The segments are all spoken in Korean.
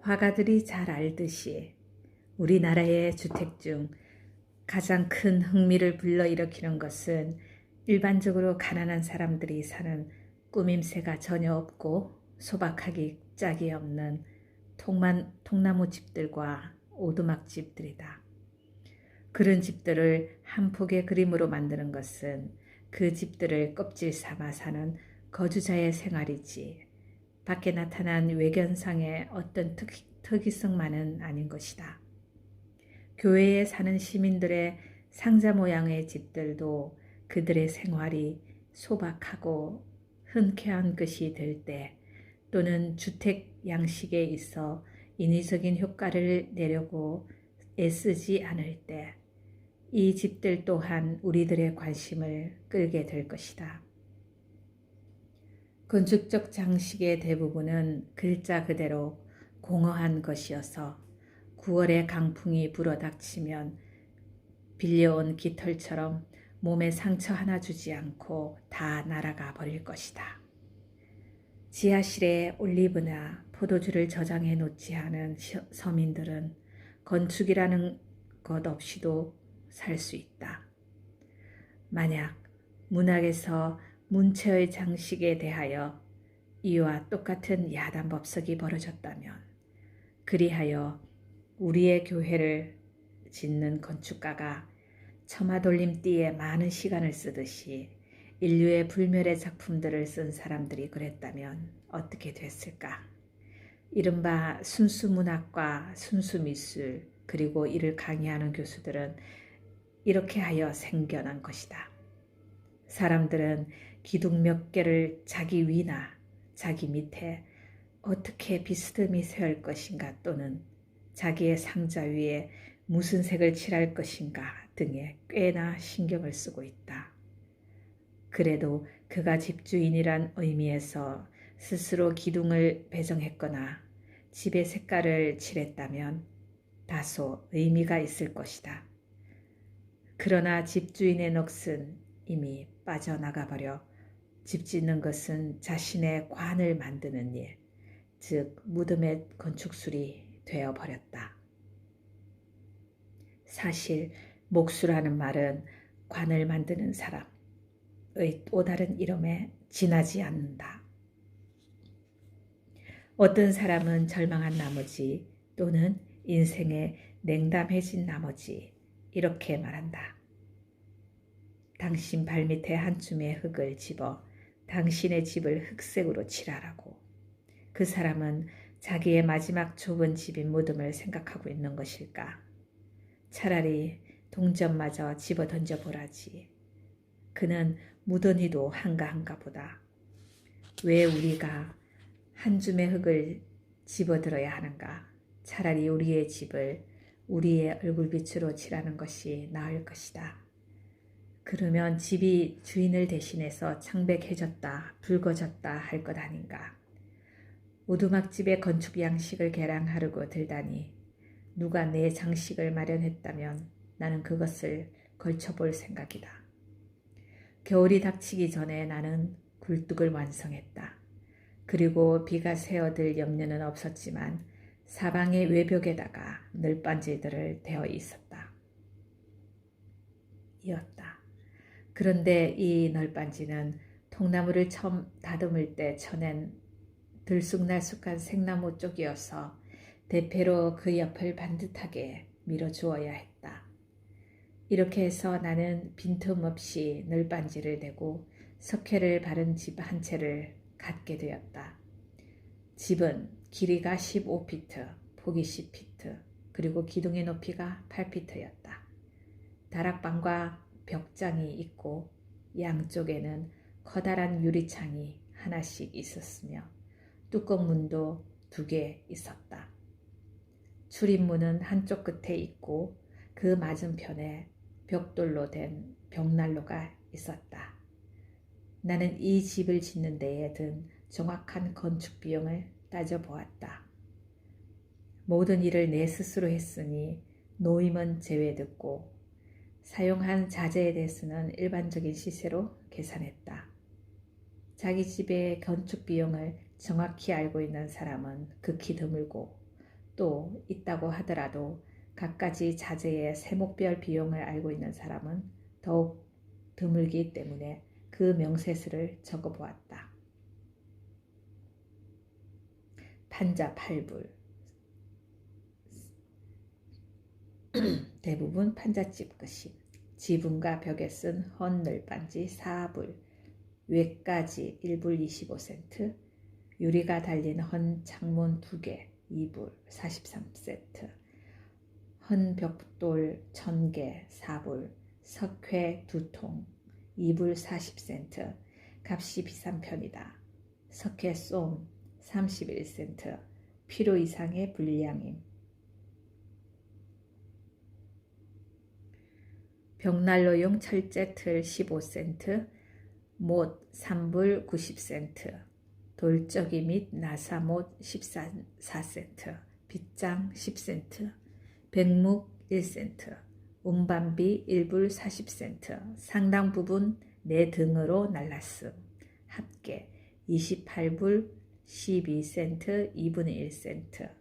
화가들이 잘 알듯이 우리나라의 주택 중 가장 큰 흥미를 불러일으키는 것은 일반적으로 가난한 사람들이 사는 꾸밈새가 전혀 없고 소박하기 짝이 없는 통나무 집들과 오두막 집들이다. 그런 집들을 한 폭의 그림으로 만드는 것은 그 집들을 껍질 삼아 사는 거주자의 생활이지 밖에 나타난 외견상의 어떤 특이성만은 아닌 것이다. 교회에 사는 시민들의 상자 모양의 집들도 그들의 생활이 소박하고 흔쾌한 것이 될 때, 또는 주택 양식에 있어 인위적인 효과를 내려고 애쓰지 않을 때, 이 집들 또한 우리들의 관심을 끌게 될 것이다. 건축적 장식의 대부분은 글자 그대로 공허한 것이어서 9월에 강풍이 불어닥치면 빌려온 깃털처럼 몸에 상처 하나 주지 않고 다 날아가 버릴 것이다. 지하실에 올리브나 포도주를 저장해 놓지 않은 서민들은 건축이라는 것 없이도 살 수 있다. 만약 문학에서 문체의 장식에 대하여 이와 똑같은 야단법석이 벌어졌다면, 그리하여 우리의 교회를 짓는 건축가가 처마돌림띠에 많은 시간을 쓰듯이 인류의 불멸의 작품들을 쓴 사람들이 그랬다면 어떻게 됐을까? 이른바 순수문학과 순수미술, 그리고 이를 강의하는 교수들은 이렇게 하여 생겨난 것이다. 사람들은 기둥 몇 개를 자기 위나 자기 밑에 어떻게 비스듬히 세울 것인가, 또는 자기의 상자 위에 무슨 색을 칠할 것인가 등에 꽤나 신경을 쓰고 있다. 그래도 그가 집주인이란 의미에서 스스로 기둥을 배정했거나 집의 색깔을 칠했다면 다소 의미가 있을 것이다. 그러나 집주인의 넋은 이미 빠져나가버려 집 짓는 것은 자신의 관을 만드는 일, 즉 무덤의 건축술이 되어버렸다. 사실 목수라는 말은 관을 만드는 사람의 또 다른 이름에 지나지 않는다. 어떤 사람은 절망한 나머지, 또는 인생에 냉담해진 나머지 이렇게 말한다. 당신 발밑에 한 줌의 흙을 집어 당신의 집을 흑색으로 칠하라고. 그 사람은 자기의 마지막 좁은 집인 무덤을 생각하고 있는 것일까? 차라리 동전마저 집어 던져보라지. 그는 무던히도 한가한가 보다. 왜 우리가 한 줌의 흙을 집어들어야 하는가? 차라리 우리의 집을 우리의 얼굴빛으로 칠하는 것이 나을 것이다. 그러면 집이 주인을 대신해서 창백해졌다, 붉어졌다 할 것 아닌가? 오두막집의 건축 양식을 개량하려고 들다니, 누가 내 장식을 마련했다면 나는 그것을 걸쳐볼 생각이다. 겨울이 닥치기 전에 나는 굴뚝을 완성했다. 그리고 비가 새어들 염려는 없었지만 사방의 외벽에다가 널빤지들을 대어 이었다. 그런데 이 널빤지는 통나무를 처음 다듬을 때 쳐낸 들쑥날쑥한 생나무 쪽이어서 대패로 그 옆을 반듯하게 밀어주어야 했다. 이렇게 해서 나는 빈틈없이 널빤지를 대고 석회를 바른 집 한 채를 갖게 되었다. 집은 길이가 15피트, 폭이 10피트, 그리고 기둥의 높이가 8피트였다. 다락방과 벽장이 있고 양쪽에는 커다란 유리창이 하나씩 있었으며 뚜껑문도 2개 있었다. 출입문은 한쪽 끝에 있고 그 맞은편에 벽돌로 된 벽난로가 있었다. 나는 이 집을 짓는 데에 든 정확한 건축 비용을 따져보았다. 모든 일을 내 스스로 했으니 노임은 제외됐고 사용한 자재에 대해서는 일반적인 시세로 계산했다. 자기 집의 건축 비용을 정확히 알고 있는 사람은 극히 드물고 또 있다고 하더라도 갖가지 자재의 세목별 비용을 알고 있는 사람은 더욱 드물기 때문에 그 명세서를 적어보았다. 판자 8불. 대부분 판잣집 것임. 지붕과 벽에 쓴 헌 널빤지 4불. 외까지 1불 25센트. 유리가 달린 헌 창문 2개 2불 43센트. 헌 벽돌 1000개 4불. 석회 2통 2불 40센트. 값이 비싼 편이다. 석회 쏨 31센트. 필요 이상의 불량임. 벽난로용 철제 틀 15센트. 못 3불 90센트. 돌적이 및 나사못 14센트. 빗장 10센트. 백묵 1센트. 운반비 1불 40센트. 상당 부분 내 등으로 날랐음. 합계 28불 12센트 2분의 1센트.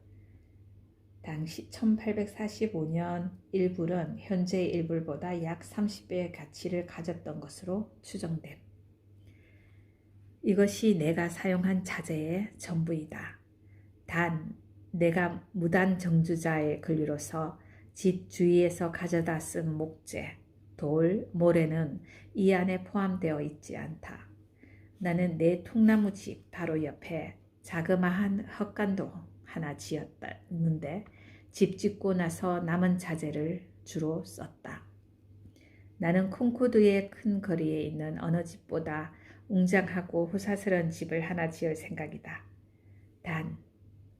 당시 1845년 1불은 현재 1불보다 약 30배의 가치를 가졌던 것으로 추정됨. 이것이 내가 사용한 자재의 전부이다. 단 내가 무단 정주자의 권리로서 집 주위에서 가져다 쓴 목재, 돌, 모래는 이 안에 포함되어 있지 않다. 나는 내 통나무 집 바로 옆에 자그마한 헛간도 하나 지었는데 집 짓고 나서 남은 자재를 주로 썼다. 나는 콩코드의 큰 거리에 있는 어느 집보다 웅장하고 호사스러운 집을 하나 지을 생각이다. 단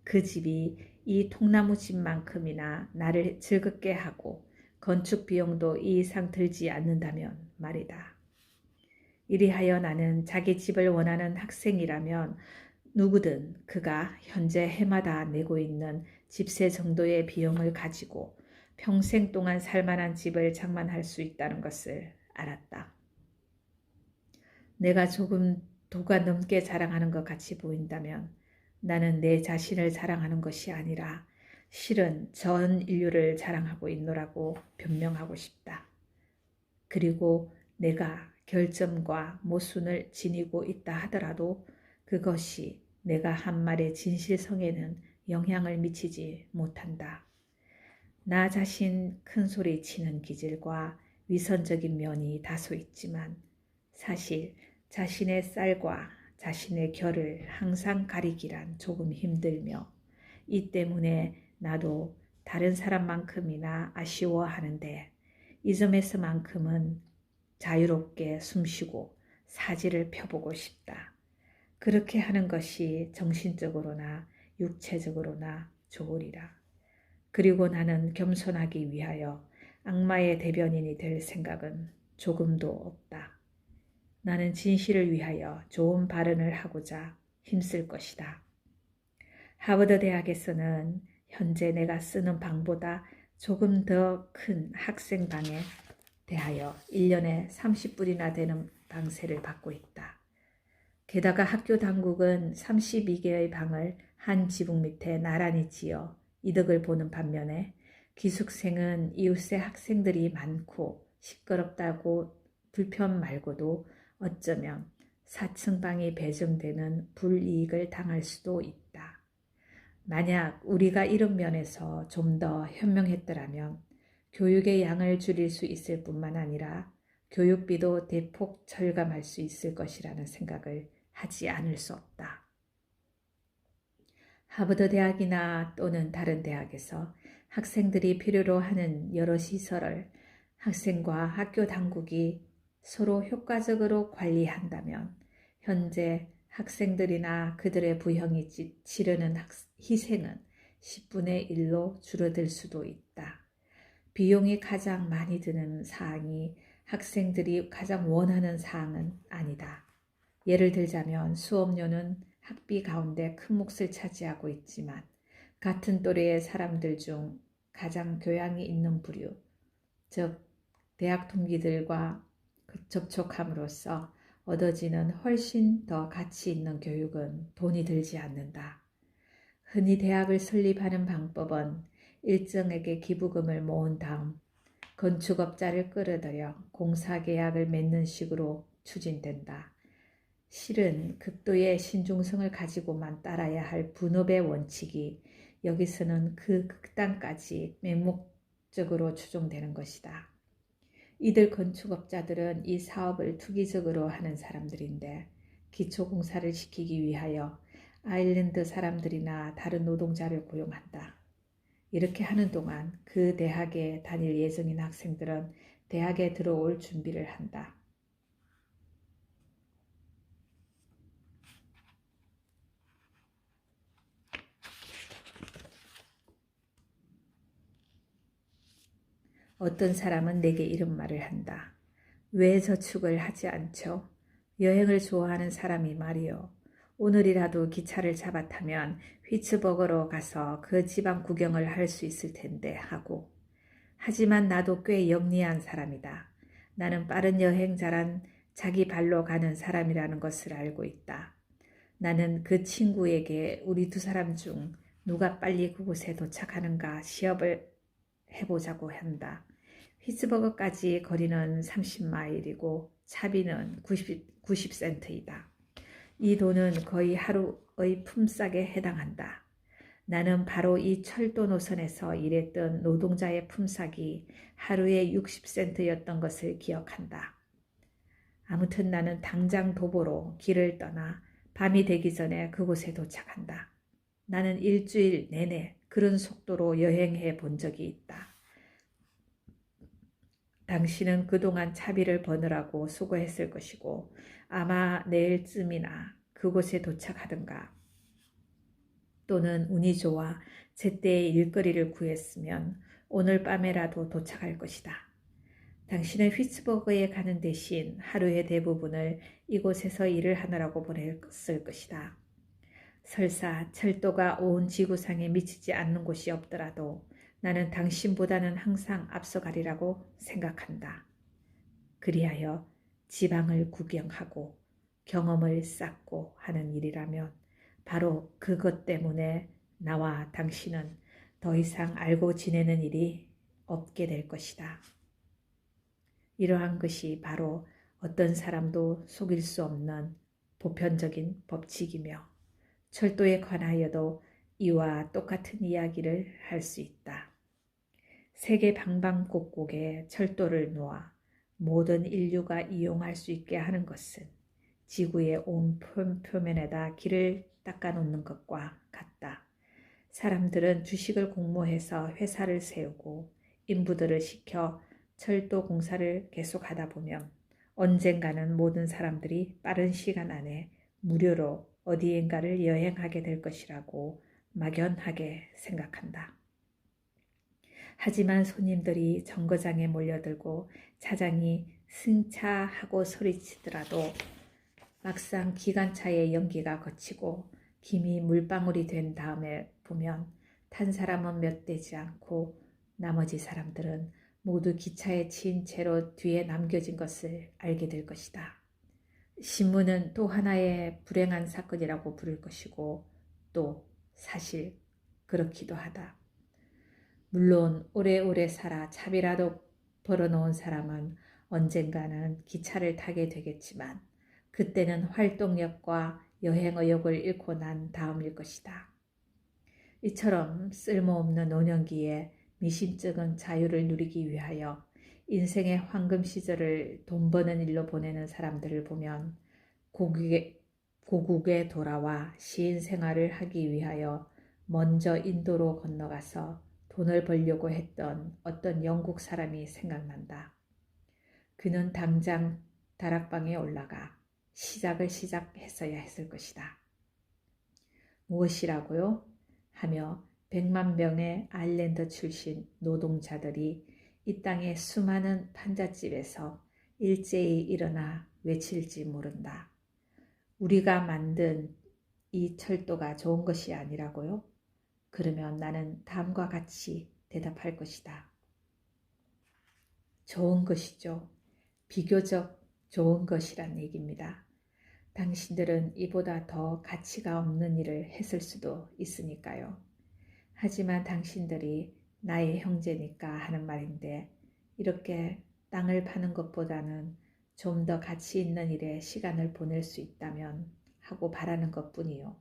그 집이 이 통나무 집만큼이나 나를 즐겁게 하고 건축 비용도 이 이상 들지 않는다면 말이다. 이리하여 나는 자기 집을 원하는 학생이라면 누구든 그가 현재 해마다 내고 있는 집세 정도의 비용을 가지고 평생 동안 살만한 집을 장만할 수 있다는 것을 알았다. 내가 조금 도가 넘게 자랑하는 것 같이 보인다면 나는 내 자신을 자랑하는 것이 아니라 실은 전 인류를 자랑하고 있노라고 변명하고 싶다. 그리고 내가 결점과 모순을 지니고 있다 하더라도 그것이 내가 한 말의 진실성에는 영향을 미치지 못한다. 나 자신 큰소리 치는 기질과 위선적인 면이 다소 있지만 사실 자신의 쌀과 자신의 결을 항상 가리기란 조금 힘들며 이 때문에 나도 다른 사람만큼이나 아쉬워하는데 이 점에서만큼은 자유롭게 숨쉬고 사지를 펴보고 싶다. 그렇게 하는 것이 정신적으로나 육체적으로나 좋으리라. 그리고 나는 겸손하기 위하여 악마의 대변인이 될 생각은 조금도 없다. 나는 진실을 위하여 좋은 발언을 하고자 힘쓸 것이다. 하버드 대학에서는 현재 내가 쓰는 방보다 조금 더 큰 학생방에 대하여 1년에 30불이나 되는 방세를 받고 있다. 게다가 학교 당국은 32개의 방을 한 지붕 밑에 나란히 지어 이득을 보는 반면에 기숙생은 이웃의 학생들이 많고 시끄럽다고 불편 말고도 어쩌면 4층 방이 배정되는 불이익을 당할 수도 있다. 만약 우리가 이런 면에서 좀 더 현명했더라면 교육의 양을 줄일 수 있을 뿐만 아니라 교육비도 대폭 절감할 수 있을 것이라는 생각을 하지 않을 수 없다. 하버드 대학이나 또는 다른 대학에서 학생들이 필요로 하는 여러 시설을 학생과 학교 당국이 서로 효과적으로 관리한다면 현재 학생들이나 그들의 부형이 치르는 희생은 10분의 1로 줄어들 수도 있다. 비용이 가장 많이 드는 사항이 학생들이 가장 원하는 사항은 아니다. 예를 들자면 수업료는 학비 가운데 큰 몫을 차지하고 있지만 같은 또래의 사람들 중 가장 교양이 있는 부류, 즉 대학 동기들과 접촉함으로써 얻어지는 훨씬 더 가치 있는 교육은 돈이 들지 않는다. 흔히 대학을 설립하는 방법은 일정에게 기부금을 모은 다음 건축업자를 끌어들여 공사계약을 맺는 식으로 추진된다. 실은 극도의 신중성을 가지고만 따라야 할 분업의 원칙이 여기서는 그 극단까지 맹목적으로 추종되는 것이다. 이들 건축업자들은 이 사업을 투기적으로 하는 사람들인데 기초공사를 시키기 위하여 아일랜드 사람들이나 다른 노동자를 고용한다. 이렇게 하는 동안 그 대학에 다닐 예정인 학생들은 대학에 들어올 준비를 한다. 어떤 사람은 내게 이런 말을 한다. 왜 저축을 하지 않죠? 여행을 좋아하는 사람이 말이요. 오늘이라도 기차를 잡아 타면 휘츠버거로 가서 그 지방 구경을 할 수 있을 텐데 하고. 하지만 나도 꽤 영리한 사람이다. 나는 빠른 여행자란 자기 발로 가는 사람이라는 것을 알고 있다. 나는 그 친구에게 우리 두 사람 중 누가 빨리 그곳에 도착하는가 시합을 해보자고 한다. 피츠버그까지 거리는 30마일이고 차비는 90센트이다. 이 돈은 거의 하루의 품삯에 해당한다. 나는 바로 이 철도 노선에서 일했던 노동자의 품삯이 하루에 60센트였던 것을 기억한다. 아무튼 나는 당장 도보로 길을 떠나 밤이 되기 전에 그곳에 도착한다. 나는 일주일 내내 그런 속도로 여행해 본 적이 있다. 당신은 그동안 차비를 버느라고 수고했을 것이고 아마 내일쯤이나 그곳에 도착하든가 또는 운이 좋아 제때에 일거리를 구했으면 오늘 밤에라도 도착할 것이다. 당신은 휘츠버그에 가는 대신 하루의 대부분을 이곳에서 일을 하느라고 보냈을 것이다. 설사 철도가 온 지구상에 미치지 않는 곳이 없더라도 나는 당신보다는 항상 앞서가리라고 생각한다. 그리하여 지방을 구경하고 경험을 쌓고 하는 일이라면 바로 그것 때문에 나와 당신은 더 이상 알고 지내는 일이 없게 될 것이다. 이러한 것이 바로 어떤 사람도 속일 수 없는 보편적인 법칙이며 철도에 관하여도 이와 똑같은 이야기를 할 수 있다. 세계 방방곡곡에 철도를 놓아 모든 인류가 이용할 수 있게 하는 것은 지구의 온 표면에다 길을 닦아놓는 것과 같다. 사람들은 주식을 공모해서 회사를 세우고 인부들을 시켜 철도 공사를 계속하다 보면 언젠가는 모든 사람들이 빠른 시간 안에 무료로 어디엔가를 여행하게 될 것이라고 막연하게 생각한다. 하지만 손님들이 정거장에 몰려들고 차장이 승차하고 소리치더라도 막상 기관차의 연기가 거치고 김이 물방울이 된 다음에 보면 탄 사람은 몇 되지 않고 나머지 사람들은 모두 기차에 치인 채로 뒤에 남겨진 것을 알게 될 것이다. 신문은 또 하나의 불행한 사건이라고 부를 것이고 또 사실 그렇기도 하다. 물론 오래오래 살아 차비라도 벌어놓은 사람은 언젠가는 기차를 타게 되겠지만 그때는 활동력과 여행 의욕을 잃고 난 다음일 것이다. 이처럼 쓸모없는 노년기에 미심쩍은 자유를 누리기 위하여 인생의 황금 시절을 돈 버는 일로 보내는 사람들을 보면 고국에 돌아와 시인 생활을 하기 위하여 먼저 인도로 건너가서 돈을 벌려고 했던 어떤 영국 사람이 생각난다. 그는 당장 다락방에 올라가 시작했어야 했을 것이다. 무엇이라고요? 하며 100만 명의 아일랜드 출신 노동자들이 이 땅의 수많은 판잣집에서 일제히 일어나 외칠지 모른다. 우리가 만든 이 철도가 좋은 것이 아니라고요? 그러면 나는 다음과 같이 대답할 것이다. 좋은 것이죠. 비교적 좋은 것이란 얘기입니다. 당신들은 이보다 더 가치가 없는 일을 했을 수도 있으니까요. 하지만 당신들이 나의 형제니까 하는 말인데 이렇게 땅을 파는 것보다는 좀 더 가치 있는 일에 시간을 보낼 수 있다면 하고 바라는 것뿐이요.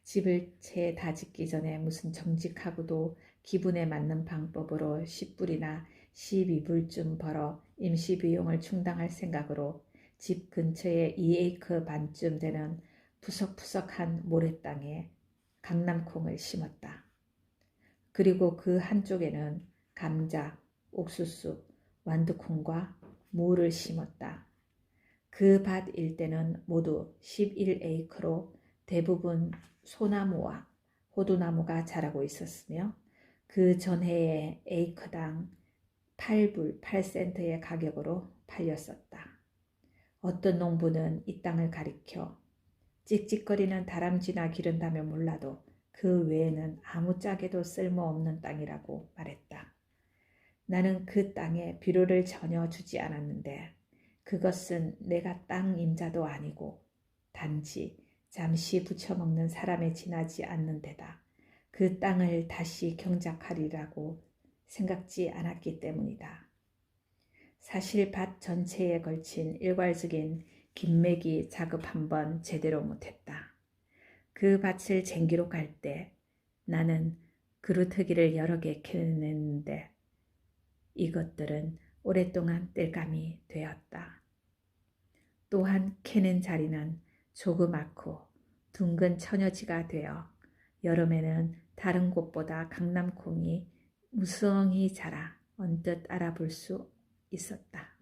집을 채 다 짓기 전에 무슨 정직하고도 기분에 맞는 방법으로 10불이나 12불쯤 벌어 임시 비용을 충당할 생각으로 집 근처에 2에이크 반쯤 되는 푸석푸석한 모래땅에 강남콩을 심었다. 그리고 그 한쪽에는 감자, 옥수수, 완두콩과 무를 심었다. 그 밭 일대는 모두 11에이크로 대부분 소나무와 호두나무가 자라고 있었으며 그 전해에 에이크당 8불 8센트의 가격으로 팔렸었다. 어떤 농부는 이 땅을 가리켜 찍찍거리는 다람쥐나 기른다면 몰라도 그 외에는 아무짝에도 쓸모없는 땅이라고 말했다. 나는 그 땅에 비료를 전혀 주지 않았는데 그것은 내가 땅 임자도 아니고 단지 잠시 부쳐먹는 사람에 지나지 않는 데다 그 땅을 다시 경작하리라고 생각지 않았기 때문이다. 사실 밭 전체에 걸친 일괄적인 김매기 작업 한번 제대로 못했다. 그 밭을 쟁기로 갈 때 나는 그루터기를 여러 개 캐냈는데 이것들은 오랫동안 땔감이 되었다. 또한 캐낸 자리는 조그맣고 둥근 처녀지가 되어 여름에는 다른 곳보다 강남콩이 무성히 자라 언뜻 알아볼 수 있었다.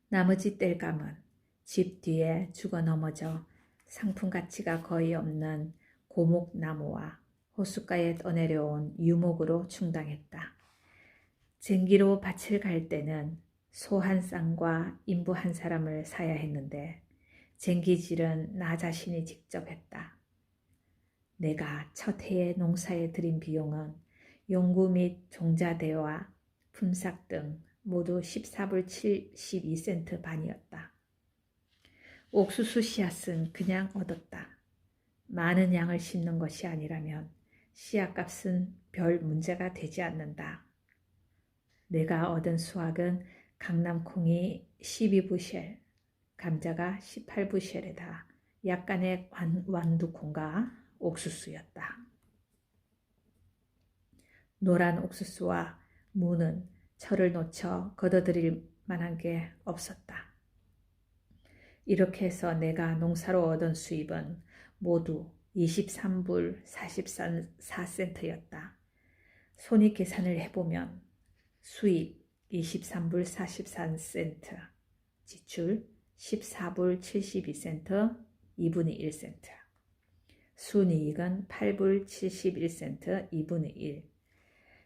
나머지 땔감은 집 뒤에 죽어 넘어져 상품 가치가 거의 없는 고목나무와 호숫가에 떠내려온 유목으로 충당했다. 쟁기로 밭을 갈 때는 소 한 쌍과 인부 한 사람을 사야 했는데 쟁기질은 나 자신이 직접 했다. 내가 첫 해의 농사에 들인 비용은 용구 및 종자대와 품삯 등 모두 14불 72센트 반이었다. 옥수수 씨앗은 그냥 얻었다. 많은 양을 심는 것이 아니라면 씨앗값은 별 문제가 되지 않는다. 내가 얻은 수확은 강남콩이 12부쉘, 감자가 18부쉘에다 약간의 완두콩과 옥수수였다. 노란 옥수수와 무는 철을 놓쳐 걷어들일 만한 게 없었다. 이렇게 해서 내가 농사로 얻은 수입은 모두 23불 44센트였다. 손익 계산을 해보면 수입 23불 43센트, 지출 14불 72센트, 2분의 1센트. 순이익은 8불 71센트, 2분의 1.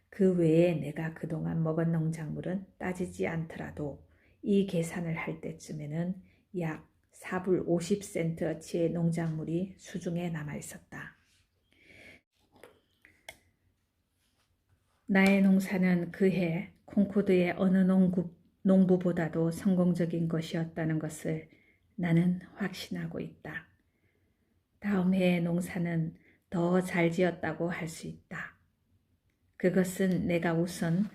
그 외에 내가 그동안 먹은 농작물은 따지지 않더라도 이 계산을 할 때쯤에는 약 4불 50센트어치의 농작물이 수중에 남아 있었다. 나의 농사는 그해 콩코드의 어느 농부보다도 성공적인 것이었다는 것을 나는 확신하고 있다. 다음 해의 농사는 더 잘 지었다고 할 수 있다. 그것은 내가 우선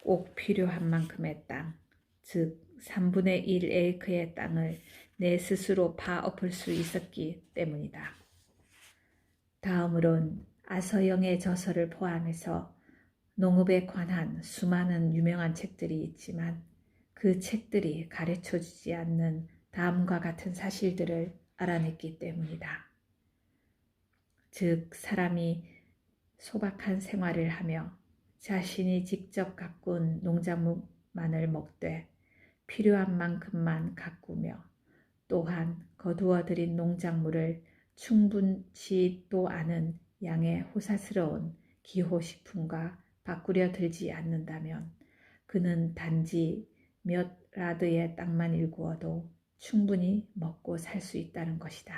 꼭 필요한 만큼의 땅, 즉 3분의 1 에이크의 땅을 내 스스로 파엎을 수 있었기 때문이다. 다음으론 아서영의 저서를 포함해서 농업에 관한 수많은 유명한 책들이 있지만 그 책들이 가르쳐주지 않는 다음과 같은 사실들을 알아냈기 때문이다. 즉 사람이 소박한 생활을 하며 자신이 직접 가꾼 농작물만을 먹되 필요한 만큼만 가꾸며 또한 거두어들인 농작물을 충분치도 않은 양의 호사스러운 기호식품과 바꾸려 들지 않는다면 그는 단지 몇 라드의 땅만 일구어도 충분히 먹고 살 수 있다는 것이다.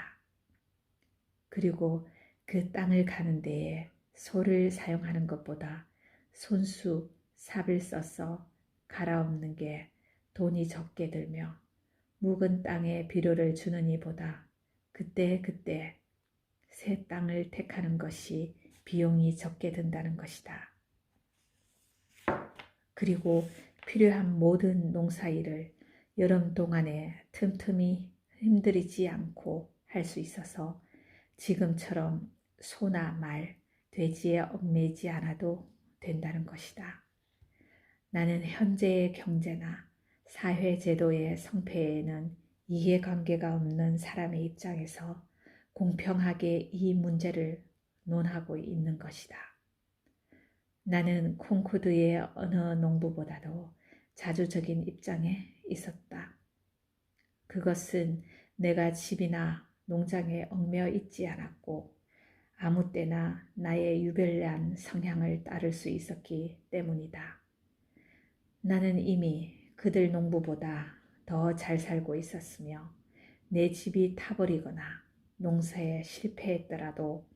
그리고 그 땅을 가는 데에 소를 사용하는 것보다 손수 삽을 써서 갈아엎는 게 돈이 적게 들며 묵은 땅에 비료를 주는 이보다 그때그때 새 땅을 택하는 것이 비용이 적게 든다는 것이다. 그리고 필요한 모든 농사일을 여름 동안에 틈틈이 힘들이지 않고 할 수 있어서 지금처럼 소나 말, 돼지에 얽매이지 않아도 된다는 것이다. 나는 현재의 경제나 사회제도의 성패에는 이해관계가 없는 사람의 입장에서 공평하게 이 문제를 논하고 있는 것이다. 나는 콩코드의 어느 농부보다도 자주적인 입장에 있었다. 그것은 내가 집이나 농장에 얽매여 있지 않았고 아무 때나 나의 유별난 성향을 따를 수 있었기 때문이다. 나는 이미 그들 농부보다 더 잘 살고 있었으며 내 집이 타버리거나 농사에 실패했더라도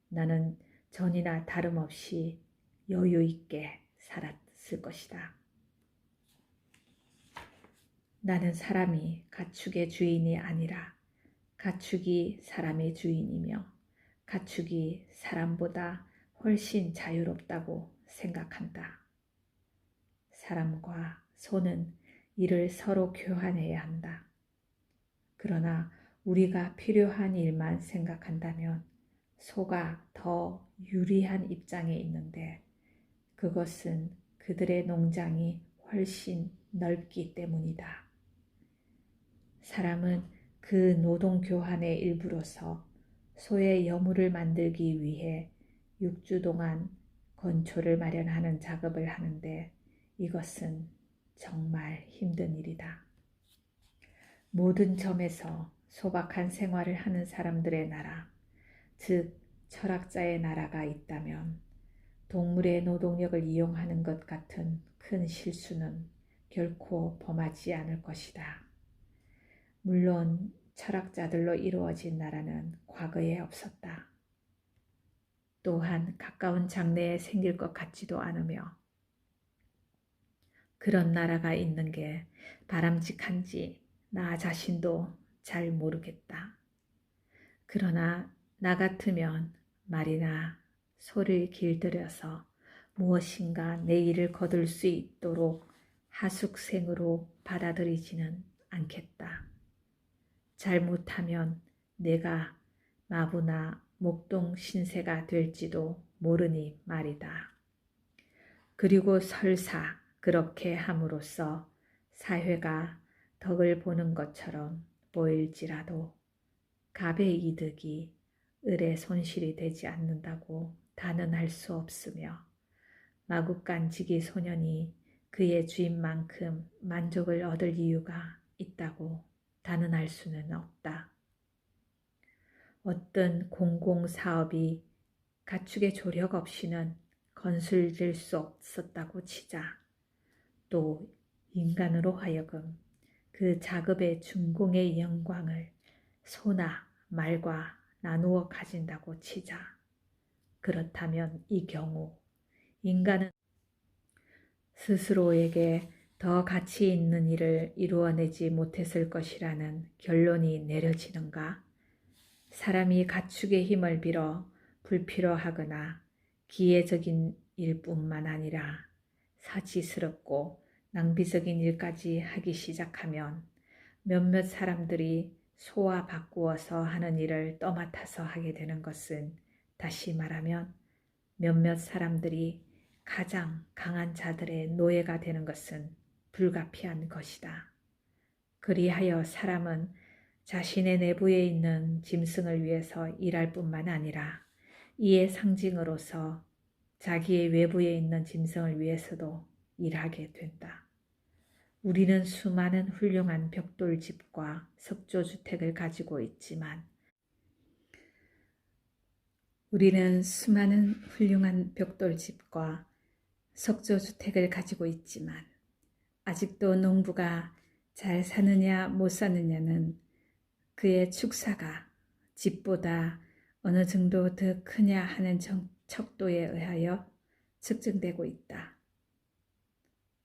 나는 전이나 다름없이 여유 있게 살았을 것이다. 나는 사람이 가축의 주인이 아니라 가축이 사람의 주인이며 가축이 사람보다 훨씬 자유롭다고 생각한다. 사람과 소는 이를 서로 교환해야 한다. 그러나 우리가 필요한 일만 생각한다면 소가 더 유리한 입장에 있는데 그것은 그들의 농장이 훨씬 넓기 때문이다. 사람은 그 노동 교환의 일부로서 소의 여물을 만들기 위해 6주 동안 건초를 마련하는 작업을 하는데 이것은 정말 힘든 일이다. 모든 점에서 소박한 생활을 하는 사람들의 나라, 즉 철학자의 나라가 있다면 동물의 노동력을 이용하는 것 같은 큰 실수는 결코 범하지 않을 것이다. 물론 철학자들로 이루어진 나라는 과거에 없었다. 또한 가까운 장래에 생길 것 같지도 않으며 그런 나라가 있는 게 바람직한지 나 자신도 잘 모르겠다. 그러나 나 같으면 말이나 소를 길들여서 무엇인가 내 일을 거둘 수 있도록 하숙생으로 받아들이지는 않겠다. 잘못하면 내가 마부나 목동 신세가 될지도 모르니 말이다. 그리고 설사 그렇게 함으로써 사회가 덕을 보는 것처럼 보일지라도 갑의 이득이 을의 손실이 되지 않는다고 단언할 수 없으며 마구간지기 소년이 그의 주인만큼 만족을 얻을 이유가 있다고 단언할 수는 없다. 어떤 공공사업이 가축의 조력 없이는 건설될 수 없었다고 치자. 또 인간으로 하여금 그 작업의 준공의 영광을 소나 말과 나누어 가진다고 치자. 그렇다면 이 경우 인간은 스스로에게 더 가치 있는 일을 이루어내지 못했을 것이라는 결론이 내려지는가? 사람이 가축의 힘을 빌어 불필요하거나 기회적인 일뿐만 아니라 사치스럽고 낭비적인 일까지 하기 시작하면 몇몇 사람들이 소와 바꾸어서 하는 일을 떠맡아서 하게 되는 것은 다시 말하면 몇몇 사람들이 가장 강한 자들의 노예가 되는 것은 불가피한 것이다. 그리하여 사람은 자신의 내부에 있는 짐승을 위해서 일할 뿐만 아니라 이의 상징으로서 자기의 외부에 있는 짐승을 위해서도 일하게 된다. 우리는 수많은 훌륭한 벽돌집과 석조주택을 가지고 있지만 아직도 농부가 잘 사느냐 못 사느냐는 그의 축사가 집보다 어느 정도 더 크냐 하는 척도에 의하여 측정되고 있다.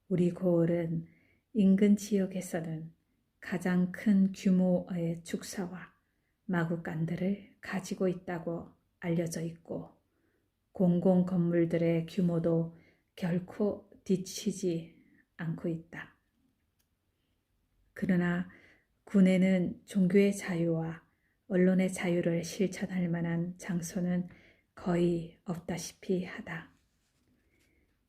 우리 고을은 인근 지역에서는 가장 큰 규모의 축사와 마구간들을 가지고 있다고 알려져 있고 공공 건물들의 규모도 결코 뒤치지 않고 있다. 그러나 군에는 종교의 자유와 언론의 자유를 실천할 만한 장소는 거의 없다시피 하다.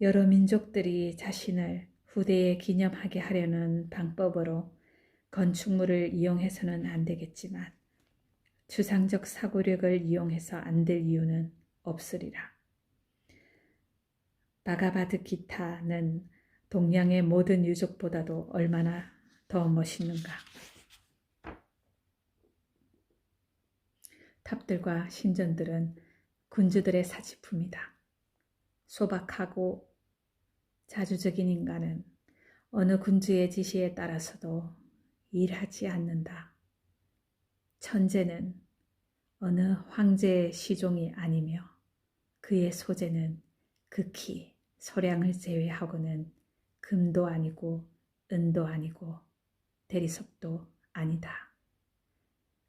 여러 민족들이 자신을 후대에 기념하게 하려는 방법으로 건축물을 이용해서는 안 되겠지만 추상적 사고력을 이용해서 안 될 이유는 없으리라. 바가바드 기타는 동양의 모든 유적보다도 얼마나 더 멋있는가. 탑들과 신전들은 군주들의 사치품이다. 소박하고 자주적인 인간은 어느 군주의 지시에 따라서도 일하지 않는다. 천재는 어느 황제의 시종이 아니며 그의 소재는 극히 소량을 제외하고는 금도 아니고 은도 아니고 대리석도 아니다.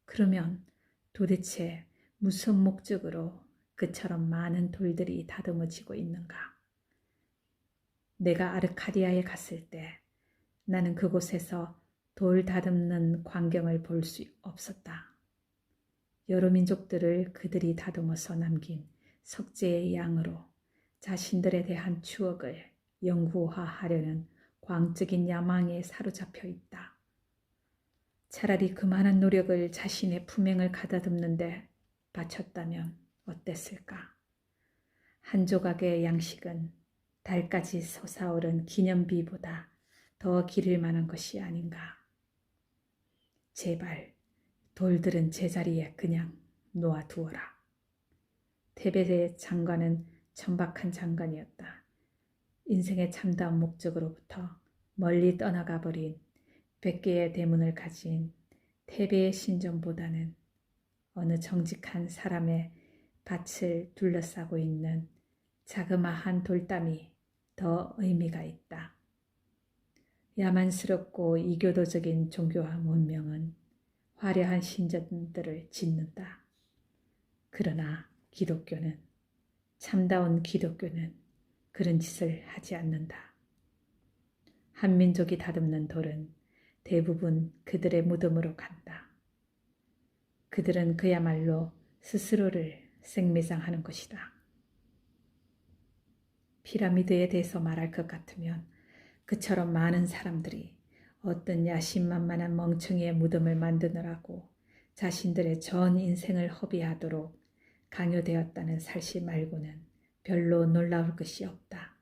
그러면 도대체 무슨 목적으로 그처럼 많은 돌들이 다듬어지고 있는가? 내가 아르카디아에 갔을 때 나는 그곳에서 돌 다듬는 광경을 볼 수 없었다. 여러 민족들을 그들이 다듬어서 남긴 석재의 양으로 자신들에 대한 추억을 영구화하려는 광적인 야망에 사로잡혀 있다. 차라리 그만한 노력을 자신의 품행을 가다듬는데 바쳤다면 어땠을까? 한 조각의 양식은 달까지 솟아오른 기념비보다 더 기를 만한 것이 아닌가. 제발 돌들은 제자리에 그냥 놓아두어라. 테베의 장관은 천박한 장관이었다. 인생의 참다운 목적으로부터 멀리 떠나가 버린 100개의 대문을 가진 테베의 신전보다는 어느 정직한 사람의 밭을 둘러싸고 있는 자그마한 돌담이 더 의미가 있다. 야만스럽고 이교도적인 종교와 문명은 화려한 신전들을 짓는다. 그러나 기독교는, 참다운 기독교는 그런 짓을 하지 않는다. 한민족이 다듬는 돌은 대부분 그들의 무덤으로 간다. 그들은 그야말로 스스로를 생매장하는 것이다. 피라미드에 대해서 말할 것 같으면 그처럼 많은 사람들이 어떤 야심만만한 멍청이의 무덤을 만드느라고 자신들의 전 인생을 허비하도록 강요되었다는 사실 말고는 별로 놀라울 것이 없다.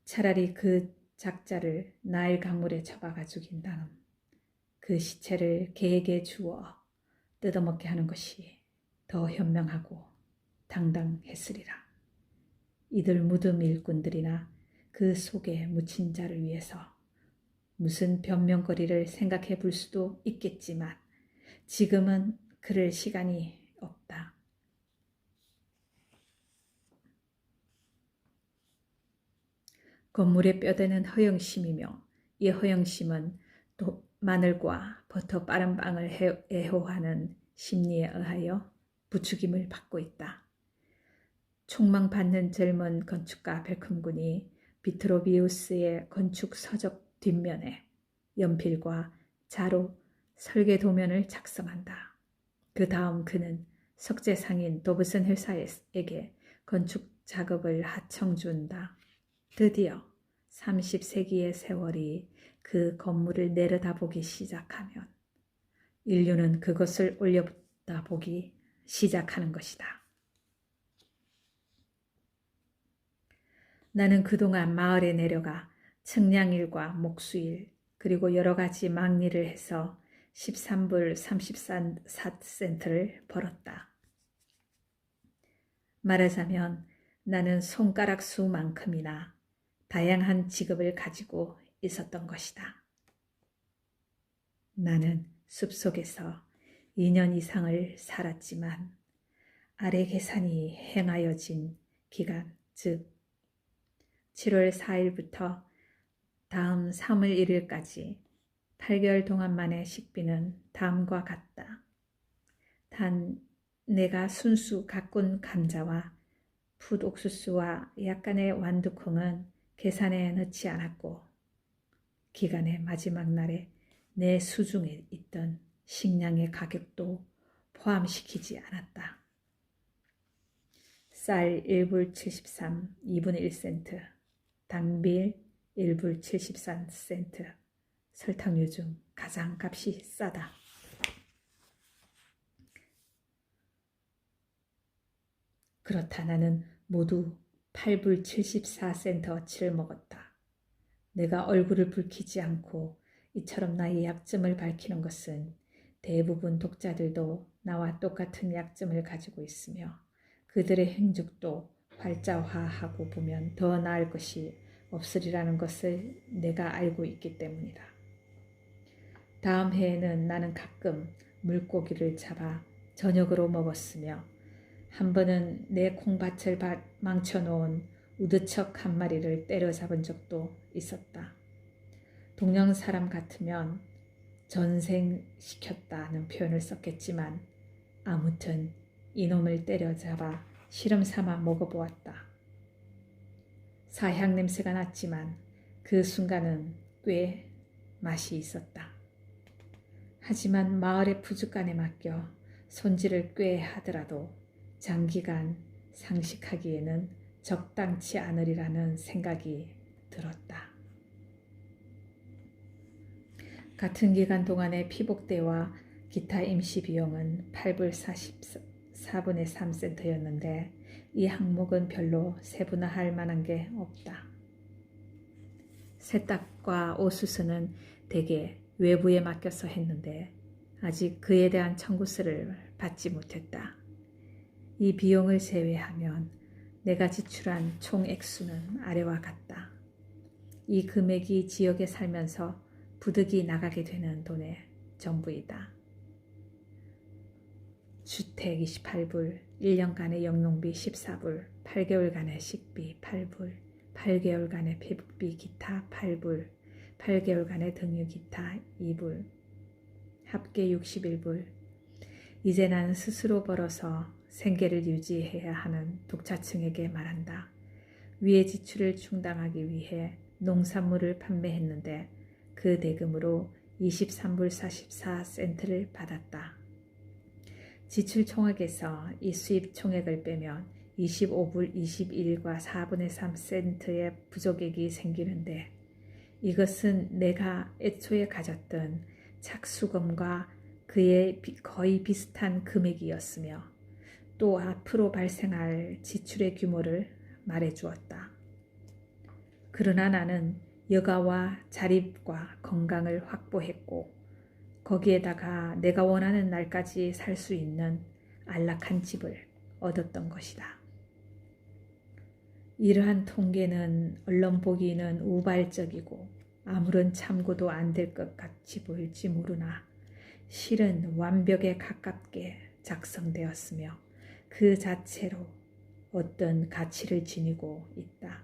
차라리 그 작자를 나일 강물에 쳐박아 죽인 다음 그 시체를 개에게 주어 뜯어먹게 하는 것이 더 현명하고 당당했으리라. 이들 무덤 일꾼들이나 그 속에 묻힌 자를 위해서 무슨 변명거리를 생각해 볼 수도 있겠지만 지금은 그럴 시간이 없다. 건물의 뼈대는 허영심이며 이 허영심은 또 마늘과 버터 빠른 빵을 애호하는 심리에 의하여 부추김을 받고 있다. 촉망받는 젊은 건축가 벨컴군이 비트로비우스의 건축 서적 뒷면에 연필과 자로 설계 도면을 작성한다. 그 다음 그는 석재상인 도브슨 회사에게 건축 작업을 하청 준다. 드디어 30세기의 세월이 그 건물을 내려다보기 시작하면 인류는 그것을 올려다보기 시작하는 것이다. 나는 그동안 마을에 내려가 측량일과 목수일 그리고 여러 가지 막리를 해서 13불 34센트를 벌었다. 말하자면 나는 손가락 수만큼이나 다양한 직업을 가지고 있었던 것이다. 나는 숲속에서 2년 이상을 살았지만 아래 계산이 행하여진 기간, 즉 7월 4일부터 다음 3월 1일까지 8개월 동안만의 식비는 다음과 같다. 단 내가 순수 가꾼 감자와 풋 옥수수와 약간의 완두콩은 계산에 넣지 않았고 기간의 마지막 날에 내 수중에 있던 식량의 가격도 포함시키지 않았다. 쌀 1불 73, 2분의 1센트, 당밀 1불 73센트, 설탕류 중 가장 값이 싸다. 그렇다 나는 모두 8불 74센트 어치를 먹었다. 내가 얼굴을 붉히지 않고 이처럼 나의 약점을 밝히는 것은 대부분 독자들도 나와 똑같은 약점을 가지고 있으며 그들의 행적도 활자화하고 보면 더 나을 것이 없으리라는 것을 내가 알고 있기 때문이다. 다음 해에는 나는 가끔 물고기를 잡아 저녁으로 먹었으며 한 번은 내 콩밭을 망쳐놓은 우드척 한 마리를 때려잡은 적도 있었다. 동양 사람 같으면 전생시켰다는 표현을 썼겠지만 아무튼 이놈을 때려잡아 시름 삼아 먹어보았다. 사향 냄새가 났지만 그 순간은 꽤 맛이 있었다. 하지만 마을의 부둣간에 맡겨 손질을 꽤 하더라도 장기간 상식하기에는 적당치 않으리라는 생각이 들었다. 같은 기간 동안의 피복대와 기타 임시 비용은 8불 44분의 3센트였는데 이 항목은 별로 세분화할 만한 게 없다. 세탁과 옷수선은 대개 외부에 맡겨서 했는데 아직 그에 대한 청구서를 받지 못했다. 이 비용을 제외하면 내가 지출한 총 액수는 아래와 같다. 이 금액이 지역에 살면서 부득이 나가게 되는 돈의 전부이다. 주택 28불, 1년간의 영농비 14불, 8개월간의 식비 8불, 8개월간의 피부비 기타 8불, 8개월간의 등유 기타 2불, 합계 61불. 이제 나는 스스로 벌어서 생계를 유지해야 하는 독자층에게 말한다. 위의 지출을 충당하기 위해 농산물을 판매했는데 그 대금으로 23불 44센트를 받았다. 지출 총액에서 이 수입 총액을 빼면 25불 21과 4분의 3센트의 부족액이 생기는데 이것은 내가 애초에 가졌던 착수금과 그에 거의 비슷한 금액이었으며 또 앞으로 발생할 지출의 규모를 말해주었다. 그러나 나는 여가와 자립과 건강을 확보했고 거기에다가 내가 원하는 날까지 살 수 있는 안락한 집을 얻었던 것이다. 이러한 통계는 얼른 보기는 우발적이고 아무런 참고도 안 될 것 같이 보일지 모르나 실은 완벽에 가깝게 작성되었으며 그 자체로 어떤 가치를 지니고 있다.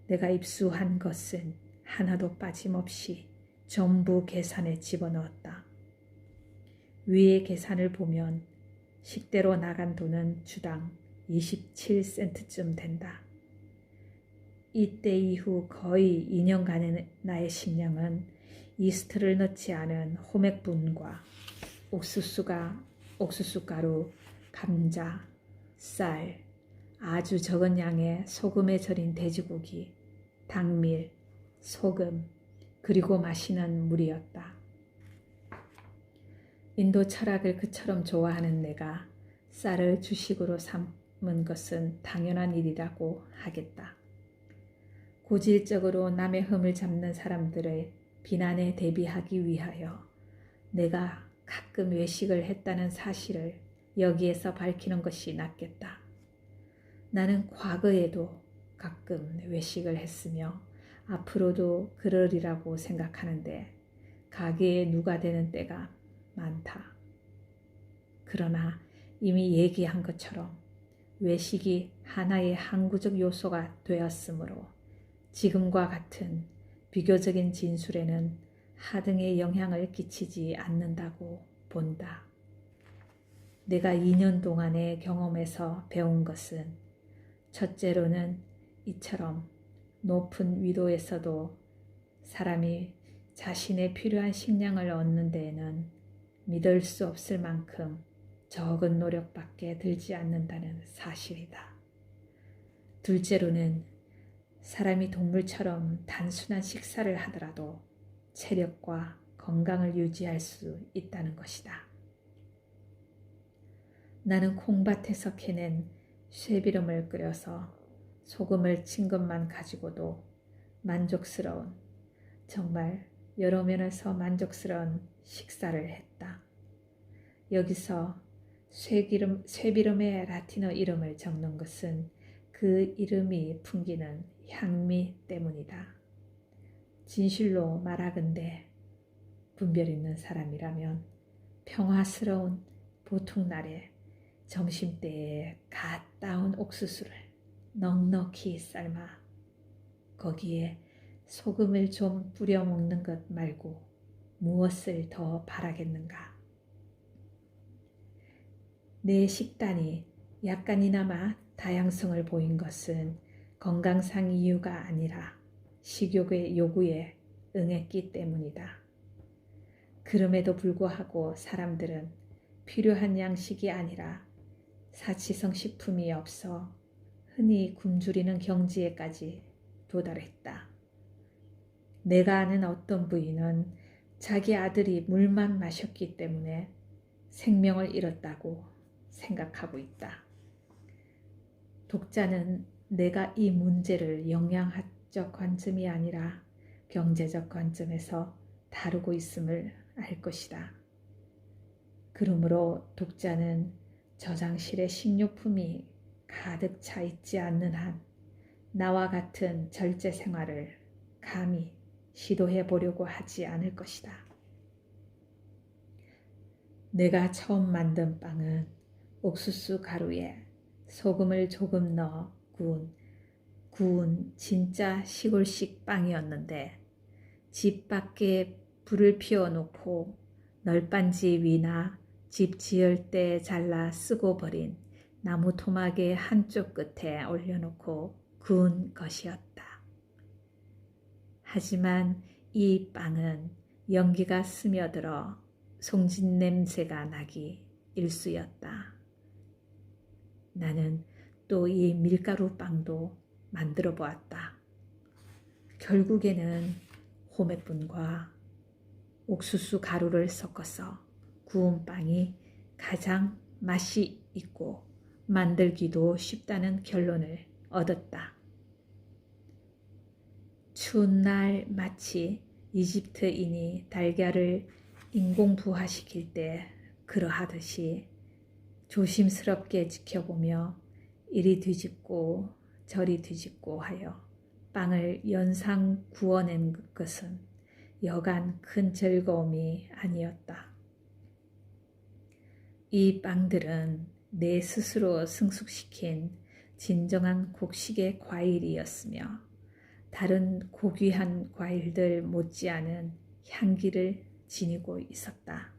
내가 입수한 것은 하나도 빠짐없이 전부 계산에 집어넣었다. 위의 계산을 보면 식대로 나간 돈은 주당 27센트쯤 된다. 이때 이후 거의 2년간의 나의 식량은 이스트를 넣지 않은 호맥분과 옥수수가루, 감자, 쌀, 아주 적은 양의 소금에 절인 돼지고기, 당밀, 소금, 그리고 마시는 물이었다. 인도 철학을 그처럼 좋아하는 내가 쌀을 주식으로 삼은 것은 당연한 일이라고 하겠다. 고질적으로 남의 흠을 잡는 사람들의 비난에 대비하기 위하여 내가 가끔 외식을 했다는 사실을 여기에서 밝히는 것이 낫겠다. 나는 과거에도 가끔 외식을 했으며 앞으로도 그러리라고 생각하는데 가게에 누가 되는 때가 많다. 그러나 이미 얘기한 것처럼 외식이 하나의 항구적 요소가 되었으므로 지금과 같은 비교적인 진술에는 하등의 영향을 끼치지 않는다고 본다. 내가 2년 동안의 경험에서 배운 것은 첫째로는 이처럼 높은 위도에서도 사람이 자신의 필요한 식량을 얻는 데에는 믿을 수 없을 만큼 적은 노력밖에 들지 않는다는 사실이다. 둘째로는 사람이 동물처럼 단순한 식사를 하더라도 체력과 건강을 유지할 수 있다는 것이다. 나는 콩밭에서 캐낸 쇠비름을 끓여서 소금을 친 것만 가지고도 만족스러운, 정말 여러 면에서 만족스러운 식사를 했다. 여기서 쇠비름의 라틴어 이름을 적는 것은 그 이름이 풍기는 향미 때문이다. 진실로 말하건대 분별 있는 사람이라면 평화스러운 보통날에 점심때에 갓 따온 옥수수를 넉넉히 삶아 거기에 소금을 좀 뿌려 먹는 것 말고 무엇을 더 바라겠는가. 내 식단이 약간이나마 다양성을 보인 것은 건강상 이유가 아니라 식욕의 요구에 응했기 때문이다. 그럼에도 불구하고 사람들은 필요한 양식이 아니라 사치성 식품이 없어 흔히 굶주리는 경지에까지 도달했다. 내가 아는 어떤 부인은 자기 아들이 물만 마셨기 때문에 생명을 잃었다고 생각하고 있다. 독자는 내가 이 문제를 영양학적 관점이 아니라 경제적 관점에서 다루고 있음을 알 것이다. 그러므로 독자는 저장실에 식료품이 가득 차 있지 않는 한 나와 같은 절제 생활을 감히 시도해 보려고 하지 않을 것이다. 내가 처음 만든 빵은 옥수수 가루에 소금을 조금 넣어 구운 진짜 시골식 빵이었는데 집 밖에 불을 피워놓고 널빤지 위나 집 지을 때 잘라 쓰고 버린 나무 토막의 한쪽 끝에 올려놓고 구운 것이었다. 하지만 이 빵은 연기가 스며들어 송진 냄새가 나기 일쑤였다. 나는 또 이 밀가루 빵도 만들어 보았다. 결국에는 호мет분과 옥수수 가루를 섞어서 구운 빵이 가장 맛이 있고 만들기도 쉽다는 결론을 얻었다. 추운 날 마치 이집트인이 달걀을 인공 부화시킬 때 그러하듯이 조심스럽게 지켜보며 이리 뒤집고 저리 뒤집고 하여 빵을 연상 구워낸 것은 여간 큰 즐거움이 아니었다. 이 빵들은 내 스스로 승숙시킨 진정한 곡식의 과일이었으며 다른 고귀한 과일들 못지않은 향기를 지니고 있었다.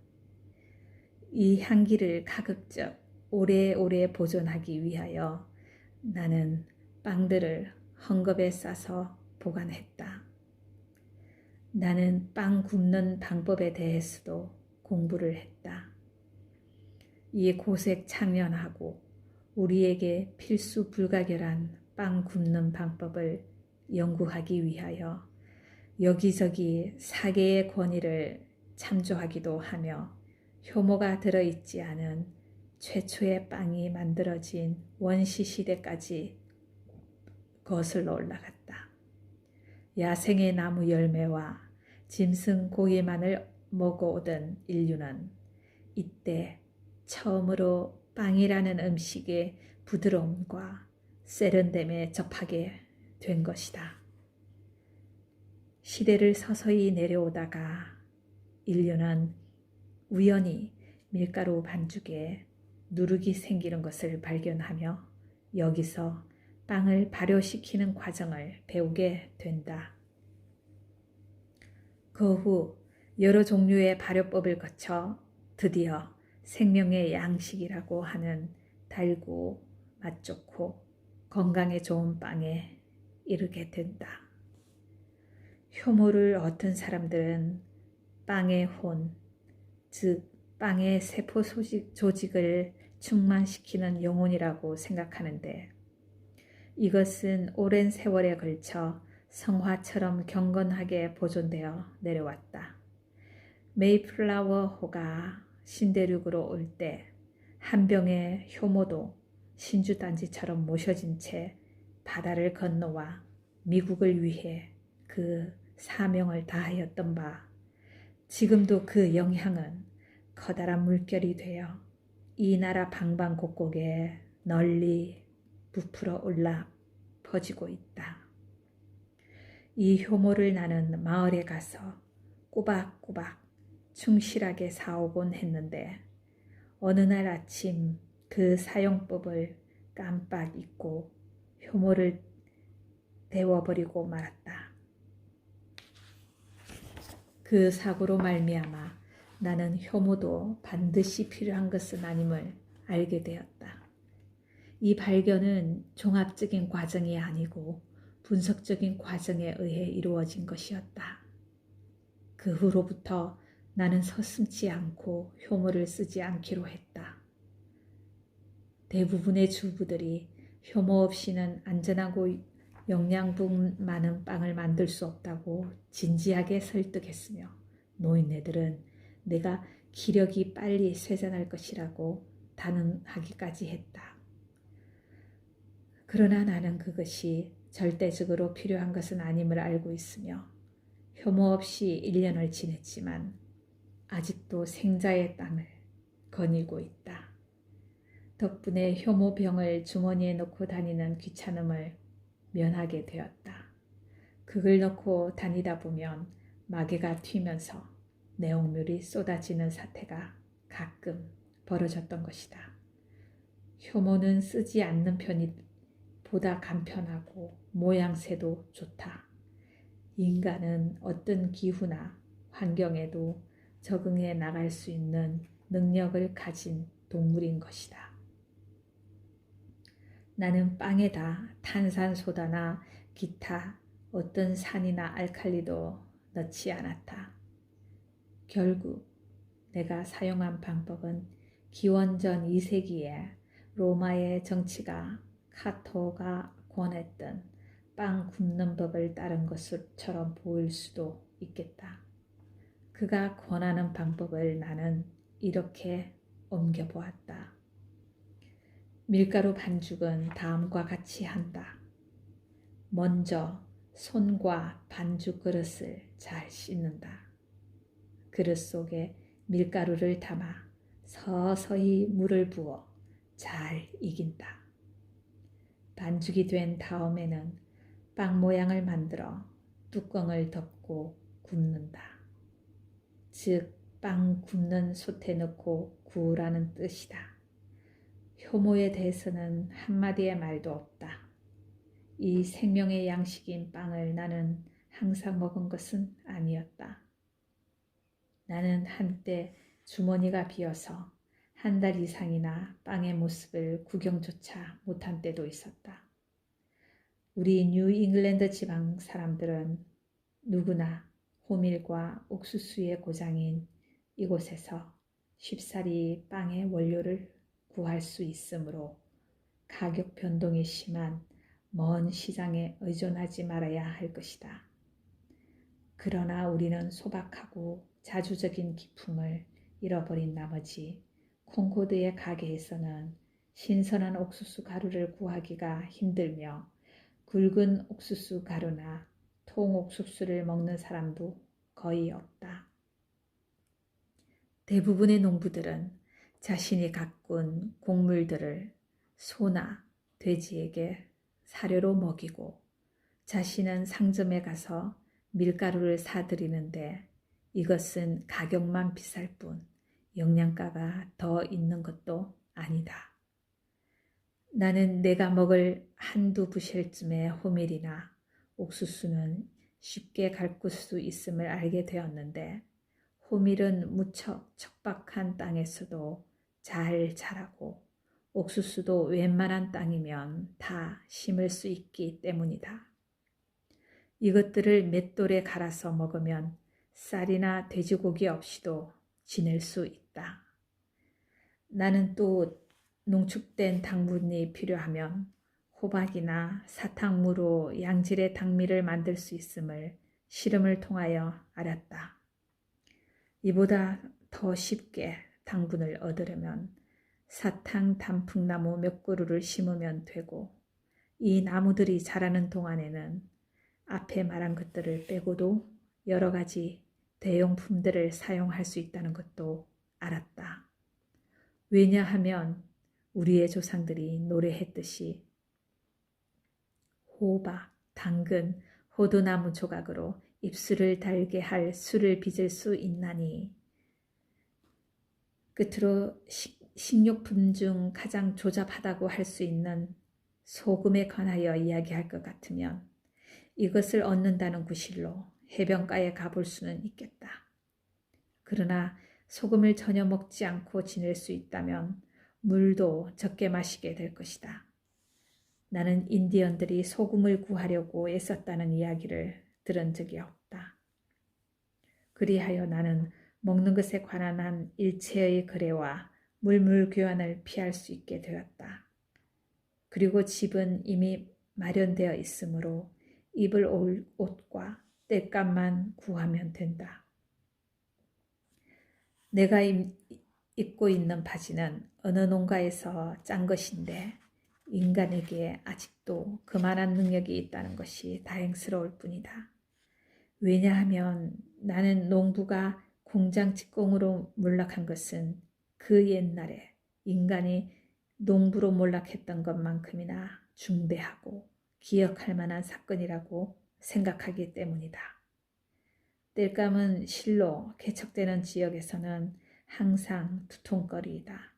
이 향기를 가급적 오래오래 보존하기 위하여 나는 빵들을 헝겊에 싸서 보관했다. 나는 빵 굽는 방법에 대해서도 공부를 했다. 이 고색 창연하고 우리에게 필수 불가결한 빵 굽는 방법을 연구하기 위하여 여기저기 사계의 권위를 참조하기도 하며 효모가 들어있지 않은 최초의 빵이 만들어진 원시 시대까지 거슬러 올라갔다. 야생의 나무 열매와 짐승 고기만을 먹어오던 인류는 이때 처음으로 빵이라는 음식의 부드러움과 세련됨에 접하게 된 것이다. 시대를 서서히 내려오다가 인류는 우연히 밀가루 반죽에 누룩이 생기는 것을 발견하며 여기서 빵을 발효시키는 과정을 배우게 된다. 그 후 여러 종류의 발효법을 거쳐 드디어 생명의 양식이라고 하는 달고 맛 좋고 건강에 좋은 빵에 이르게 된다. 효모를 어떤 사람들은 빵의 혼, 즉 빵의 세포 조직을 충만시키는 영혼이라고 생각하는데 이것은 오랜 세월에 걸쳐 성화처럼 경건하게 보존되어 내려왔다. 메이플라워호가 신대륙으로 올 때 한 병의 효모도 신주단지처럼 모셔진 채 바다를 건너와 미국을 위해 그 사명을 다하였던 바 지금도 그 영향은 커다란 물결이 되어 이 나라 방방곡곡에 널리 부풀어 올라 퍼지고 있다. 이 효모를 나는 마을에 가서 꼬박꼬박 충실하게 사오곤 했는데 어느 날 아침 그 사용법을 깜빡 잊고 효모를 데워버리고 말았다. 그 사고로 말미암아 나는 효모도 반드시 필요한 것은 아님을 알게 되었다. 이 발견은 종합적인 과정이 아니고 분석적인 과정에 의해 이루어진 것이었다. 그 후로부터 나는 서슴지 않고 효모를 쓰지 않기로 했다. 대부분의 주부들이 효모 없이는 안전하고 영양분 많은 빵을 만들 수 없다고 진지하게 설득했으며 노인네들은 내가 기력이 빨리 쇠잔할 것이라고 단언하기까지 했다. 그러나 나는 그것이 절대적으로 필요한 것은 아님을 알고 있으며 효모 없이 1년을 지냈지만 아직도 생자의 땅을 거닐고 있다. 덕분에 효모병을 주머니에 넣고 다니는 귀찮음을 면하게 되었다. 그걸 넣고 다니다 보면 마개가 튀면서 내용물이 쏟아지는 사태가 가끔 벌어졌던 것이다. 효모는 쓰지 않는 편이 보다 간편하고 모양새도 좋다. 인간은 어떤 기후나 환경에도 적응해 나갈 수 있는 능력을 가진 동물인 것이다. 나는 빵에다 탄산소다나 기타 어떤 산이나 알칼리도 넣지 않았다. 결국 내가 사용한 방법은 기원전 2세기에 로마의 정치가 카토가 권했던 빵 굽는 법을 따른 것처럼 보일 수도 있겠다. 그가 권하는 방법을 나는 이렇게 옮겨보았다. 밀가루 반죽은 다음과 같이 한다. 먼저 손과 반죽 그릇을 잘 씻는다. 그릇 속에 밀가루를 담아 서서히 물을 부어 잘 익힌다. 반죽이 된 다음에는 빵 모양을 만들어 뚜껑을 덮고 굽는다. 즉, 빵 굽는 솥에 넣고 구우라는 뜻이다. 효모에 대해서는 한마디의 말도 없다. 이 생명의 양식인 빵을 나는 항상 먹은 것은 아니었다. 나는 한때 주머니가 비어서 한 달 이상이나 빵의 모습을 구경조차 못한 때도 있었다. 우리 뉴 잉글랜드 지방 사람들은 누구나 호밀과 옥수수의 고장인 이곳에서 쉽사리 빵의 원료를 구할 수 있으므로 가격 변동이 심한 먼 시장에 의존하지 말아야 할 것이다. 그러나 우리는 소박하고 자주적인 기품을 잃어버린 나머지 콩코드의 가게에서는 신선한 옥수수 가루를 구하기가 힘들며 굵은 옥수수 가루나 통옥수수를 먹는 사람도 거의 없다. 대부분의 농부들은 자신이 가꾼 곡물들을 소나 돼지에게 사료로 먹이고 자신은 상점에 가서 밀가루를 사들이는데 이것은 가격만 비쌀 뿐 영양가가 더 있는 것도 아니다. 나는 내가 먹을 한두 부실쯤의 호밀이나 옥수수는 쉽게 가꿀 수 있음을 알게 되었는데 호밀은 무척 척박한 땅에서도 잘 자라고 옥수수도 웬만한 땅이면 다 심을 수 있기 때문이다. 이것들을 맷돌에 갈아서 먹으면 쌀이나 돼지고기 없이도 지낼 수 있다. 나는 또 농축된 당분이 필요하면 호박이나 사탕무로 양질의 당미를 만들 수 있음을 실험을 통하여 알았다. 이보다 더 쉽게 당분을 얻으려면 사탕 단풍나무 몇 그루를 심으면 되고 이 나무들이 자라는 동안에는 앞에 말한 것들을 빼고도 여러 가지 대용품들을 사용할 수 있다는 것도 알았다. 왜냐하면 우리의 조상들이 노래했듯이 호박, 당근, 호두나무 조각으로 입술을 달게 할 술을 빚을 수 있나니 끝으로 식료품 중 가장 조잡하다고 할 수 있는 소금에 관하여 이야기할 것 같으면 이것을 얻는다는 구실로 해변가에 가볼 수는 있겠다. 그러나 소금을 전혀 먹지 않고 지낼 수 있다면 물도 적게 마시게 될 것이다. 나는 인디언들이 소금을 구하려고 애썼다는 이야기를 들은 적이 없다. 그리하여 나는 먹는 것에 관한 한 일체의 거래와 물물교환을 피할 수 있게 되었다. 그리고 집은 이미 마련되어 있으므로 입을 옷과 땔감만 구하면 된다. 내가 입고 있는 바지는 어느 농가에서 짠 것인데 인간에게 아직도 그만한 능력이 있다는 것이 다행스러울 뿐이다. 왜냐하면 나는 농부가 공장 직공으로 몰락한 것은 그 옛날에 인간이 농부로 몰락했던 것만큼이나 중대하고 기억할 만한 사건이라고 생각하기 때문이다. 땔감은 실로 개척되는 지역에서는 항상 두통거리이다.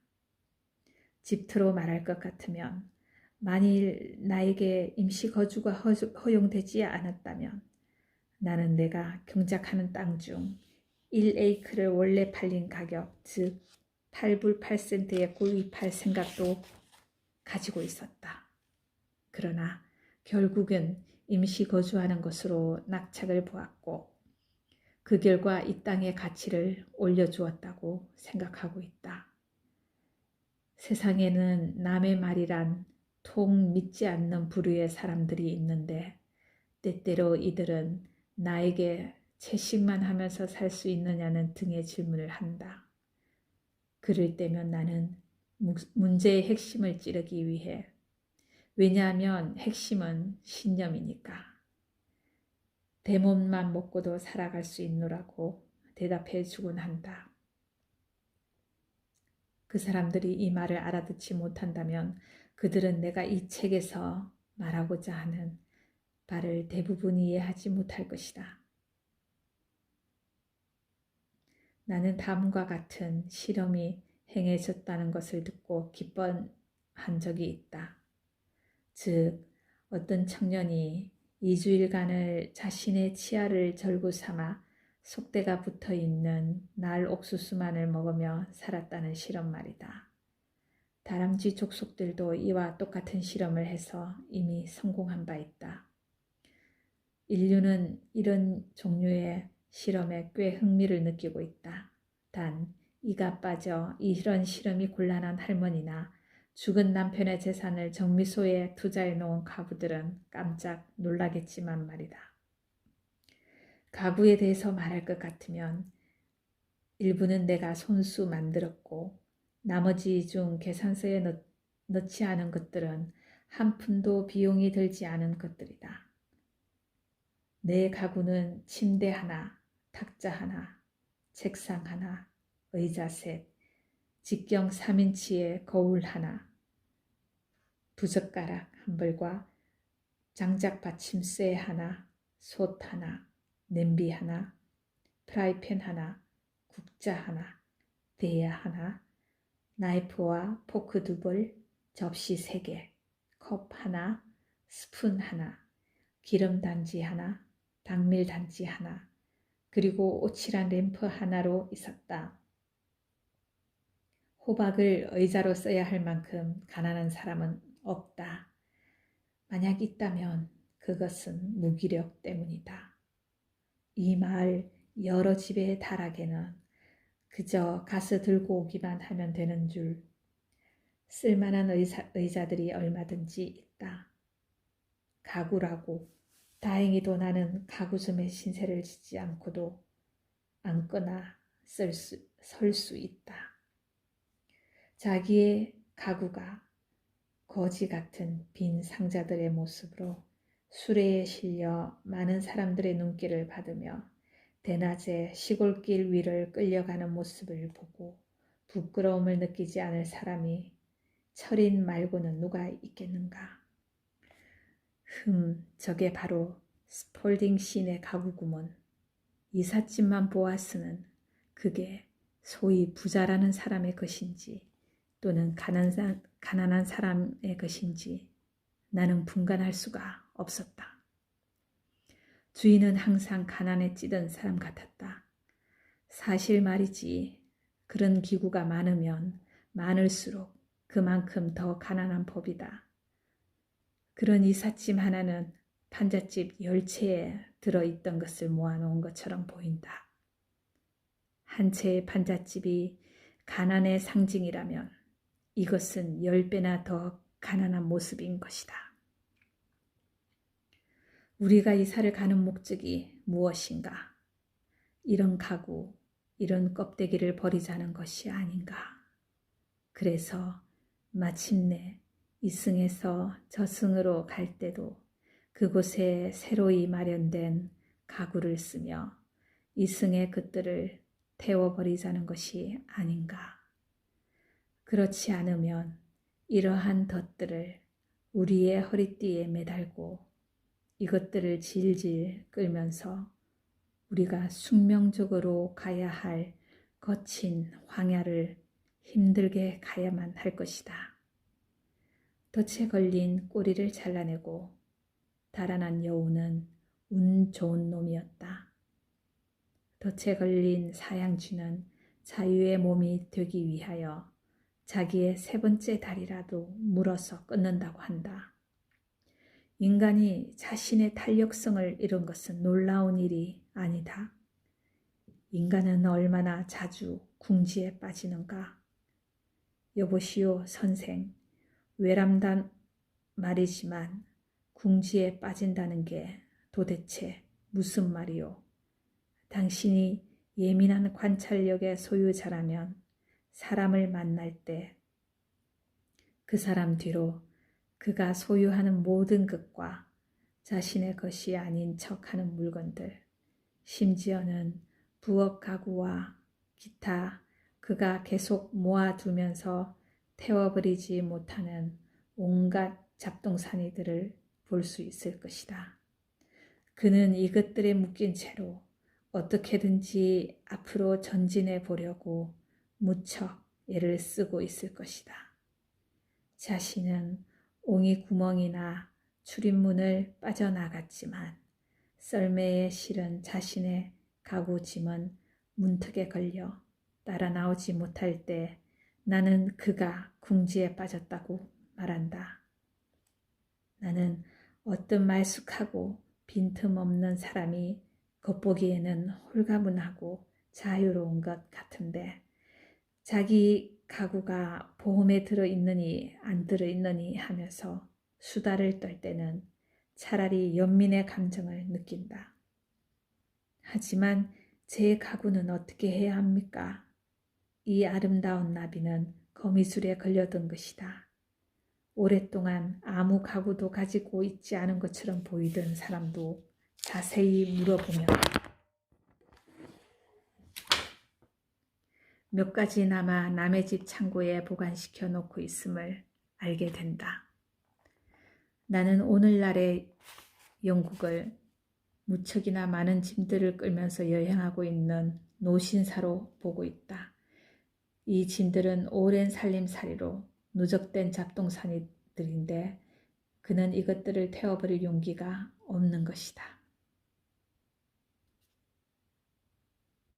집터로 말할 것 같으면 만일 나에게 임시거주가 허용되지 않았다면 나는 내가 경작하는 땅 중 1에이크를 원래 팔린 가격, 즉 8불 8센트에 구입할 생각도 가지고 있었다. 그러나 결국은 임시거주하는 것으로 낙착을 보았고 그 결과 이 땅의 가치를 올려주었다고 생각하고 있다. 세상에는 남의 말이란 통 믿지 않는 부류의 사람들이 있는데 때때로 이들은 나에게 채식만 하면서 살 수 있느냐는 등의 질문을 한다. 그럴 때면 나는 문제의 핵심을 찌르기 위해 왜냐하면 핵심은 신념이니까 대못만 먹고도 살아갈 수 있노라고 대답해 주곤 한다. 그 사람들이 이 말을 알아듣지 못한다면 그들은 내가 이 책에서 말하고자 하는 바를 대부분 이해하지 못할 것이다. 나는 다음과 같은 실험이 행해졌다는 것을 듣고 기뻐한 적이 있다. 즉, 어떤 청년이 2주일간을 자신의 치아를 절구 삼아 속대가 붙어있는 날 옥수수만을 먹으며 살았다는 실험 말이다. 다람쥐 족속들도 이와 똑같은 실험을 해서 이미 성공한 바 있다. 인류는 이런 종류의 실험에 꽤 흥미를 느끼고 있다. 단 이가 빠져 이런 실험이 곤란한 할머니나 죽은 남편의 재산을 정미소에 투자해 놓은 가부들은 깜짝 놀라겠지만 말이다. 가구에 대해서 말할 것 같으면 일부는 내가 손수 만들었고 나머지 중 계산서에 넣지 않은 것들은 한 푼도 비용이 들지 않은 것들이다. 내 가구는 침대 하나, 탁자 하나, 책상 하나, 의자 셋, 직경 3인치의 거울 하나, 부젓가락 한 벌과 장작 받침쇠 하나, 솥 하나, 냄비 하나, 프라이팬 하나, 국자 하나, 대야 하나, 나이프와 포크 2벌, 접시 3개, 컵 하나, 스푼 하나, 기름 단지 하나, 당밀 단지 하나, 그리고 오칠한 램프 하나로 있었다. 호박을 의자로 써야 할 만큼 가난한 사람은 없다. 만약 있다면 그것은 무기력 때문이다. 이 마을 여러 집의 다락에는 그저 가서 들고 오기만 하면 되는 줄 쓸만한 의자들이 얼마든지 있다. 가구라고 다행히도 나는 가구점에 신세를 지지 않고도 앉거나 설 수 있다. 자기의 가구가 거지 같은 빈 상자들의 모습으로 수레에 실려 많은 사람들의 눈길을 받으며 대낮에 시골길 위를 끌려가는 모습을 보고 부끄러움을 느끼지 않을 사람이 철인 말고는 누가 있겠는가. 저게 바로 스폴딩 시인의 가구구먼. 이삿짐만 보았으는 그게 소위 부자라는 사람의 것인지 또는 가난한 사람의 것인지 나는 분간할 수가 없었다. 주인은 항상 가난에 찌든 사람 같았다. 사실 말이지 그런 기구가 많으면 많을수록 그만큼 더 가난한 법이다. 그런 이삿짐 하나는 판잣집 10채에 들어있던 것을 모아놓은 것처럼 보인다. 한 채의 판잣집이 가난의 상징이라면 이것은 10배나 더 가난한 모습인 것이다. 우리가 이사를 가는 목적이 무엇인가? 이런 가구, 이런 껍데기를 버리자는 것이 아닌가? 그래서 마침내 이승에서 저승으로 갈 때도 그곳에 새로이 마련된 가구를 쓰며 이승의 것들을 태워버리자는 것이 아닌가. 그렇지 않으면 이러한 덫들을 우리의 허리띠에 매달고 이것들을 질질 끌면서 우리가 숙명적으로 가야 할 거친 황야를 힘들게 가야만 할 것이다. 덫에 걸린 꼬리를 잘라내고 달아난 여우는 운 좋은 놈이었다. 덫에 걸린 사양쥐는 자유의 몸이 되기 위하여 자기의 3번째 다리라도 물어서 끊는다고 한다. 인간이 자신의 탄력성을 잃은 것은 놀라운 일이 아니다. 인간은 얼마나 자주 궁지에 빠지는가. 여보시오 선생, 외람단 말이지만 궁지에 빠진다는 게 도대체 무슨 말이오? 당신이 예민한 관찰력의 소유자라면 사람을 만날 때 그 사람 뒤로 그가 소유하는 모든 것과 자신의 것이 아닌 척하는 물건들, 심지어는 부엌 가구와 기타 그가 계속 모아두면서 태워버리지 못하는 온갖 잡동사니들을 볼 수 있을 것이다. 그는 이것들에 묶인 채로 어떻게든지 앞으로 전진해 보려고 무척 애를 쓰고 있을 것이다. 자신은 옹이 구멍이나 출입문을 빠져나갔지만 썰매에 실은 자신의 가구 짐은 문턱에 걸려 따라 나오지 못할 때 나는 그가 궁지에 빠졌다고 말한다. 나는 어떤 말쑥하고 빈틈없는 사람이 겉보기에는 홀가분하고 자유로운 것 같은데 자기 가구가 보험에 들어있느니 안 들어있느니 하면서 수다를 떨 때는 차라리 연민의 감정을 느낀다. 하지만 제 가구는 어떻게 해야 합니까? 이 아름다운 나비는 거미줄에 걸려든 것이다. 오랫동안 아무 가구도 가지고 있지 않은 것처럼 보이던 사람도 자세히 물어보면 몇 가지나마 남의 집 창고에 보관시켜 놓고 있음을 알게 된다. 나는 오늘날의 영국을 무척이나 많은 짐들을 끌면서 여행하고 있는 노신사로 보고 있다. 이 짐들은 오랜 살림살이로 누적된 잡동사니들인데 그는 이것들을 태워버릴 용기가 없는 것이다.